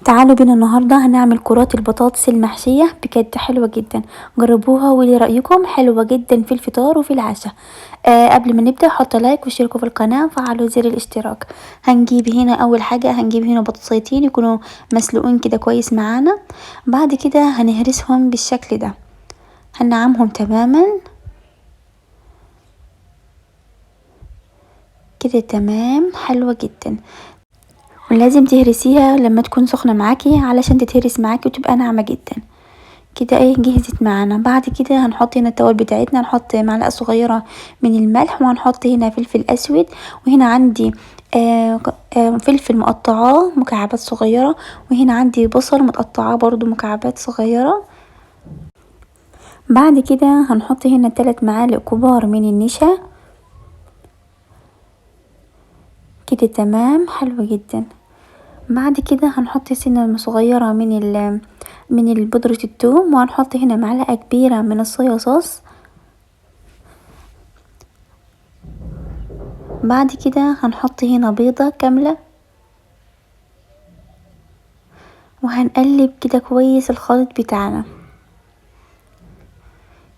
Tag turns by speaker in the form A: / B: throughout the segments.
A: تعالوا بينا النهاردة هنعمل كرات البطاطس المحشية، بجد حلوة جدا. جربوها وقولي رأيكم. حلوة جدا في الفطار وفي العشاء. قبل ما نبدأ حط لايك واشتركوا في القناة وفعلوا زر الاشتراك. هنجيب هنا اول حاجة، هنجيب هنا بطاطسيتين يكونوا مسلوقين كده كويس معانا. بعد كده هنهرسهم بالشكل ده، هنعمهم تماما كده. تمام، حلوة جدا. ولازم تهرسيها لما تكون سخنة معاكي علشان تتهرس معاكي وتبقى ناعمة جدا كده. ايه، جهزت معانا. بعد كده هنحط هنا التوابل بتاعتنا، هنحط معلقة صغيرة من الملح، وهنحط هنا فلفل اسود، وهنا عندي فلفل مقطعاه مكعبات صغيرة، وهنا عندي بصل متقطعاه برضو مكعبات صغيرة. بعد كده هنحط هنا 3 معالق كبار من النشا كده. تمام، حلو جدا. بعد كده هنحط سنة صغيرة من بودرة الثوم، وهنحط هنا معلقة كبيرة من الصويا صوص. بعد كده هنحط هنا بيضة كاملة، وهنقلب كده كويس الخليط بتاعنا.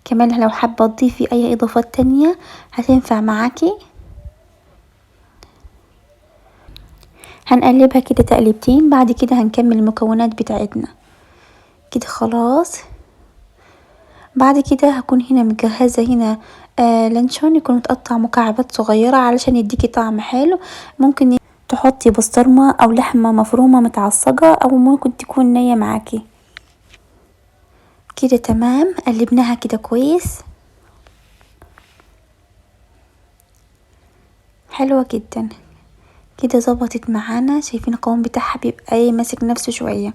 A: كمان لو حابة تضيفي اي اضافات تانية هتنفع معاكي. هنقلبها كده تقليبتين. بعد كده هنكمل المكونات بتاعتنا كده خلاص. بعد كده هكون هنا مجهزة هنا لانشون يكون متقطع مكعبات صغيرة علشان يديكي طعم حلو. ممكن تحطي بسطرمة او لحمة مفرومة متعصجة، او ممكن تكون نية معاكي كده. تمام، قلبناها كده كويس، حلوة جدا كده. ظبطت معانا، شايفين القوام بتاعها بيبقى ايه، ماسك نفسه شوية.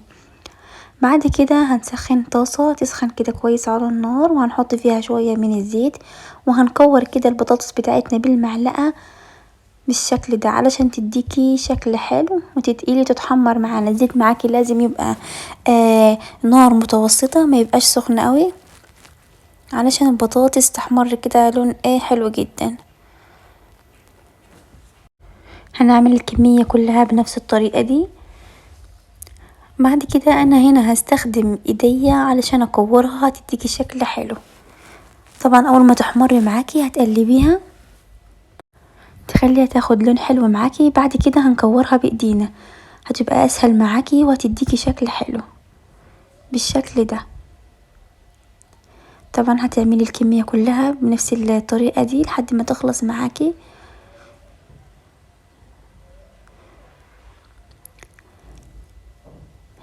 A: بعد كده هنسخن طاسة تسخن كده كويس على النار، وهنحط فيها شوية من الزيت، وهنكور كده البطاطس بتاعتنا بالمعلقة بالشكل ده علشان تديكي شكل حلو وتتقيلي تتحمر معانا. الزيت معاكي لازم يبقى نار متوسطة، ما يبقاش سخن قوي علشان البطاطس تحمر كده لون حلو جدا. هنعمل الكمية كلها بنفس الطريقة دي. بعد كده انا هنا هستخدم ايديا علشان اكورها تديكي شكل حلو. طبعا اول ما تحمر معاكي هتقلبيها تخليها تاخد لون حلو معاكي. بعد كده هنكورها بايدينا، هتبقى اسهل معاكي وهتديكي شكل حلو بالشكل ده. طبعا هتعملي الكمية كلها بنفس الطريقة دي لحد ما تخلص معاكي.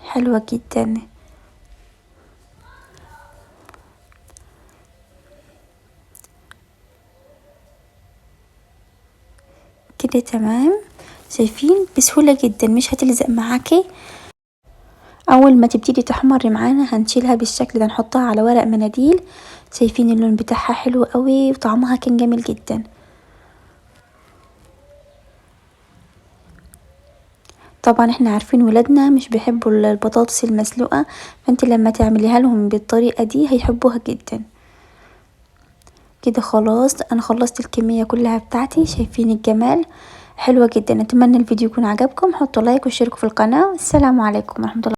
A: حلوة جدا كده. تمام، شايفين بسهولة جدا، مش هتلزق معاكي. اول ما تبتدي تحمر معانا هنشيلها بالشكل ده، نحطها على ورق مناديل. شايفين اللون بتاعها حلو قوي وطعمها كان جميل جدا. طبعا احنا عارفين ولادنا مش بيحبوا البطاطس المسلوقة، فانت لما تعمليها لهم بالطريقة دي هيحبوها جدا كده. خلاص انا خلصت الكمية كلها بتاعتي. شايفين الجمال، حلوة جدا. اتمنى الفيديو يكون عجبكم. حطوا لايك واشتركوا في القناة. السلام عليكم ورحمة الله.